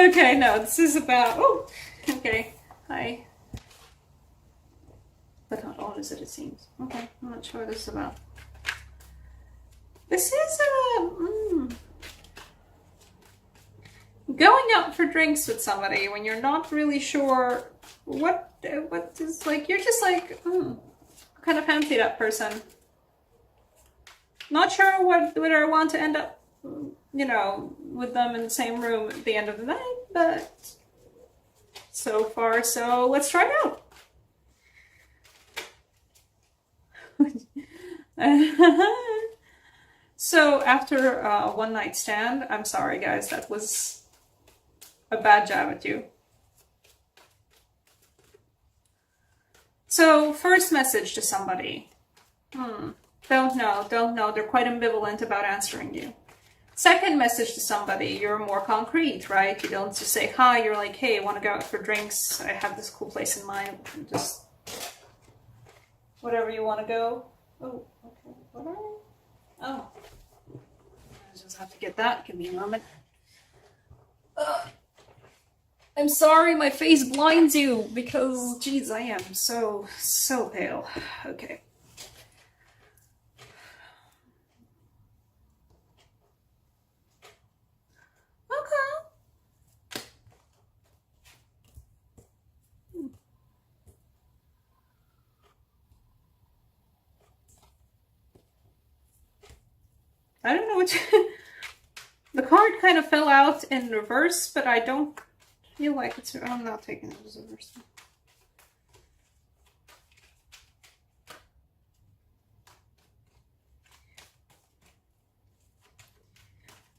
Okay, no, this is about... Oh, okay. Hi. But not all as it seems. Okay, I'm not sure what this is about. This is going out for drinks with somebody when you're not really sure what is like. You're just like, I kind of fancy that person. Not sure whether I want to end up, you know, with them in the same room at the end of the night, but so far, so let's try it out. So after a one night stand, I'm sorry guys, that was a bad jab at you. So first message to somebody. Don't know. They're quite ambivalent about answering you. Second message to somebody, you're more concrete, right? You don't just say hi, you're like, hey, I want to go out for drinks. I have this cool place in mind. Just whatever you want to go. Oh, okay. What are you? Oh. I just have to get that. Give me a moment. I'm sorry my face blinds you because, geez, I am so pale. Okay. I don't know what the card kind of fell out in reverse, but I don't feel like it's... I'm not taking it as a reverse.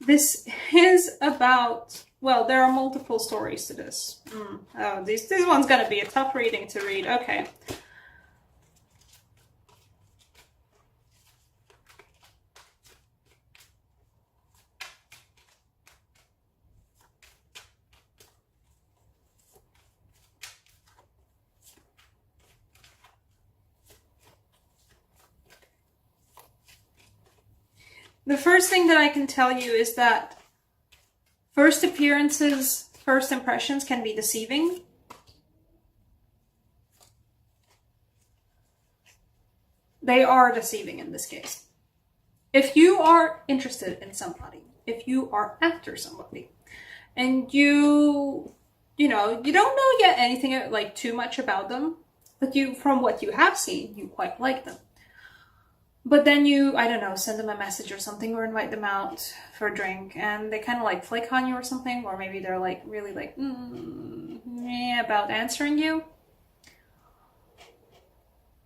This is about... Well, there are multiple stories to this. Oh, this one's going to be a tough reading to read. Okay. The first thing that I can tell you is that first appearances, first impressions can be deceiving. They are deceiving in this case. If you are interested in somebody, if you are after somebody, and you don't know yet anything like too much about them, but from what you have seen, you quite like them. But then you, I don't know, send them a message or something or invite them out for a drink and they kind of like flake on you or something, or maybe they're like really like, about answering you.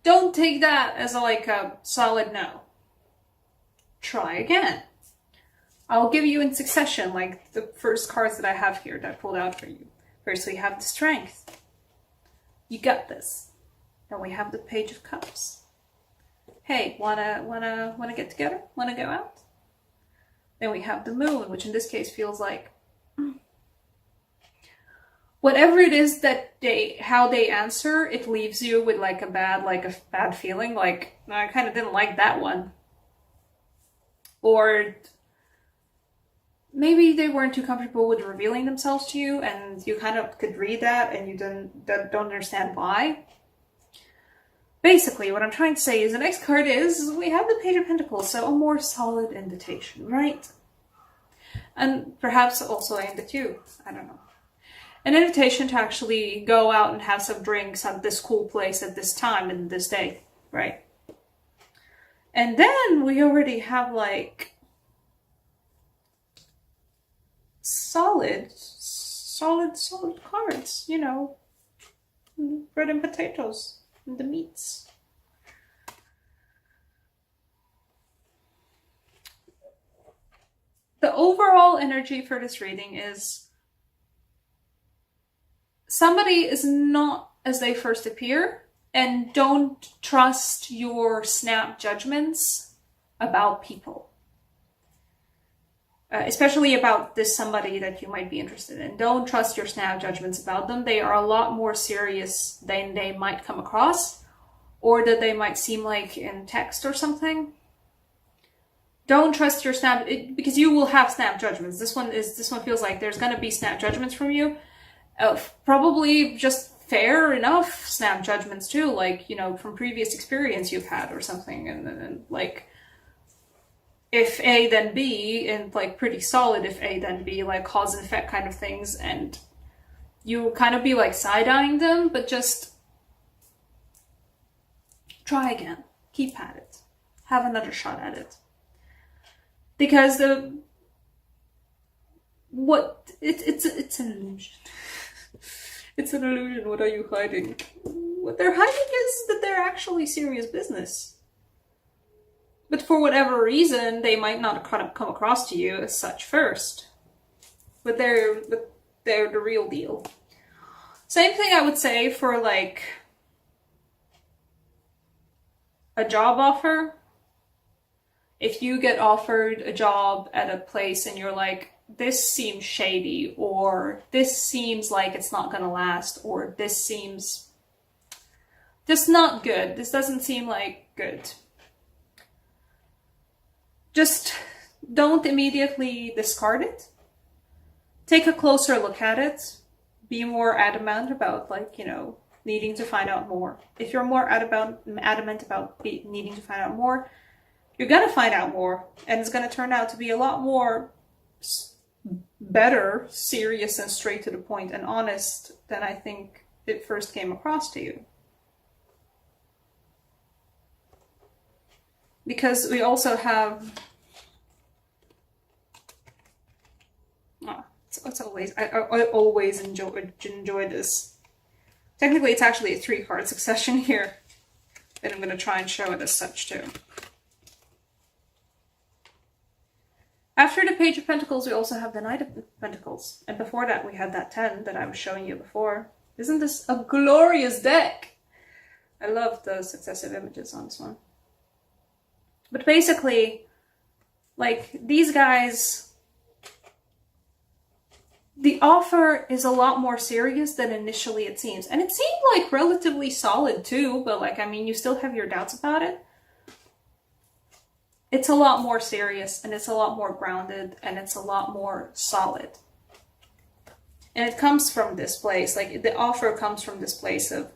Don't take that as a solid no. Try again. I'll give you in succession, like the first cards that I have here that I pulled out for you. First we have the Strength. You got this. Then we have the Page of Cups. Hey, wanna get together? Wanna go out? Then we have the Moon, which in this case feels like whatever it is that how they answer, it leaves you with a bad feeling. Like, I kind of didn't like that one. Or maybe they weren't too comfortable with revealing themselves to you, and you kind of could read that, and you don't understand why. Basically, what I'm trying to say is the next card is, we have the Page of Pentacles, so a more solid invitation, right? And perhaps also aimed at you, I don't know. An invitation to actually go out and have some drinks at this cool place at this time and this day, right? And then we already have solid cards, bread and potatoes. The meats. The overall energy for this reading is somebody is not as they first appear, and don't trust your snap judgments about people. Especially about this somebody that you might be interested in. Don't trust your snap judgments about them. They are a lot more serious than they might come across, or that they might seem like in text or something. don't trust your snap, because you will have snap judgments. This one feels like there's going to be snap judgments from you. Probably just fair enough snap judgments too, like, from previous experience you've had or something, and like, if A then B, and like pretty solid if A then B, like cause and effect kind of things, and you kind of be like side-eyeing them, but just try again, keep at it, have another shot at it. Because it's an illusion. It's an illusion. What are you hiding? What they're hiding is that they're actually serious business. But for whatever reason, they might not come across to you as such first. But they're the real deal. Same thing I would say for like a job offer. If you get offered a job at a place and you're like, this seems shady, or this seems like it's not gonna last, or this seems just not good, this doesn't seem like good, just don't immediately discard it. Take a closer look at it. Be more adamant about, like, needing to find out more. If you're more adamant about needing to find out more, you're gonna find out more, and it's gonna turn out to be a lot more better, serious, and straight to the point and honest than I think it first came across to you. Because we also have it's always I always enjoy this. Technically it's actually a 3-card succession here, and I'm going to try and show it as such too. After the Page of Pentacles, we also have the Knight of Pentacles. And before that, we had that 10 that I was showing you before. Isn't this a glorious deck? I love the successive images on this one. But basically, like, these guys, the offer is a lot more serious than initially it seems. And it seemed like relatively solid too, but like, I mean, you still have your doubts about it. It's a lot more serious, and it's a lot more grounded, and it's a lot more solid. And it comes from this place, like the offer comes from this place of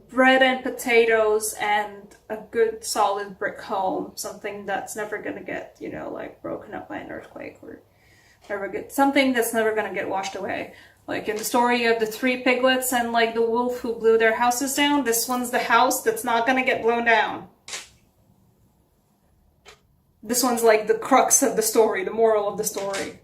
bread and potatoes and a good solid brick home, something that's never going to get, like broken up by an earthquake, or something that's never going to get washed away. Like in the story of the 3 piglets and like the wolf who blew their houses down, this one's the house that's not going to get blown down. This one's like the crux of the story, the moral of the story.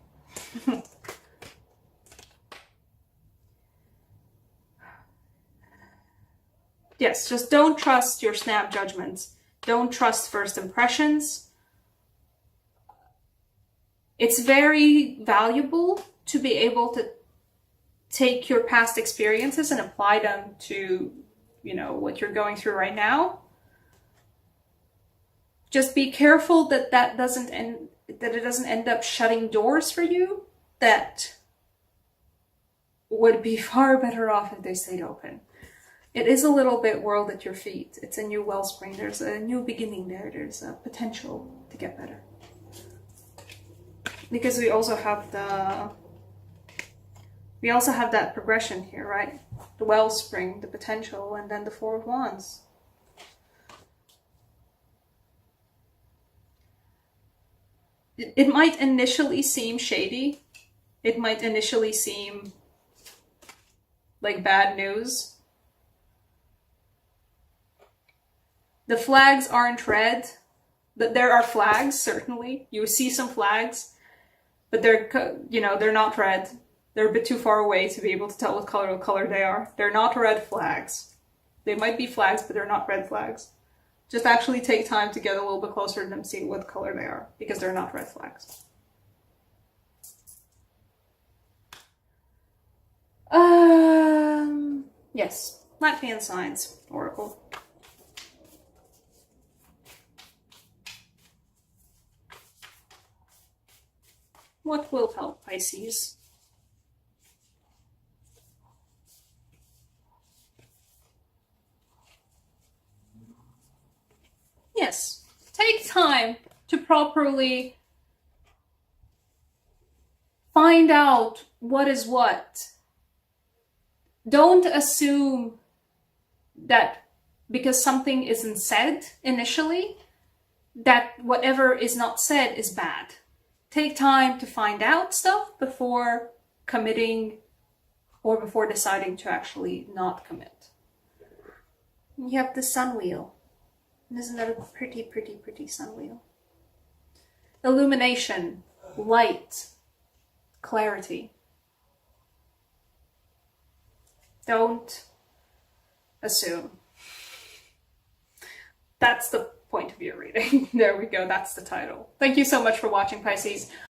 Yes, just don't trust your snap judgments. Don't trust first impressions. It's very valuable to be able to take your past experiences and apply them to, what you're going through right now. Just be careful that it doesn't end up shutting doors for you that would be far better off if they stayed open. It is a little bit world at your feet. It's a new wellspring. There's a new beginning there. There's a potential to get better. Because we also have that progression here, right? The wellspring, the potential, and then the 4 of Wands. It might initially seem shady. It might initially seem like bad news. The flags aren't red. There are flags, certainly. You see some flags, but they're not red. They're a bit too far away to be able to tell what color they are. They're not red flags. They might be flags, but they're not red flags. Just actually take time to get a little bit closer to them, see what color they are, because they're not red flags. Yes, Latvian signs, Oracle. What will help Pisces? Yes, Take time to properly find out what is what. Don't assume that because something isn't said initially, that whatever is not said is bad. Take time to find out stuff before committing or before deciding to actually not commit. You have the sun wheel. Isn't that a pretty, pretty, pretty sun wheel? Illumination, light, clarity. Don't assume. That's the point of your reading. There we go. That's the title. Thank you so much for watching, Pisces.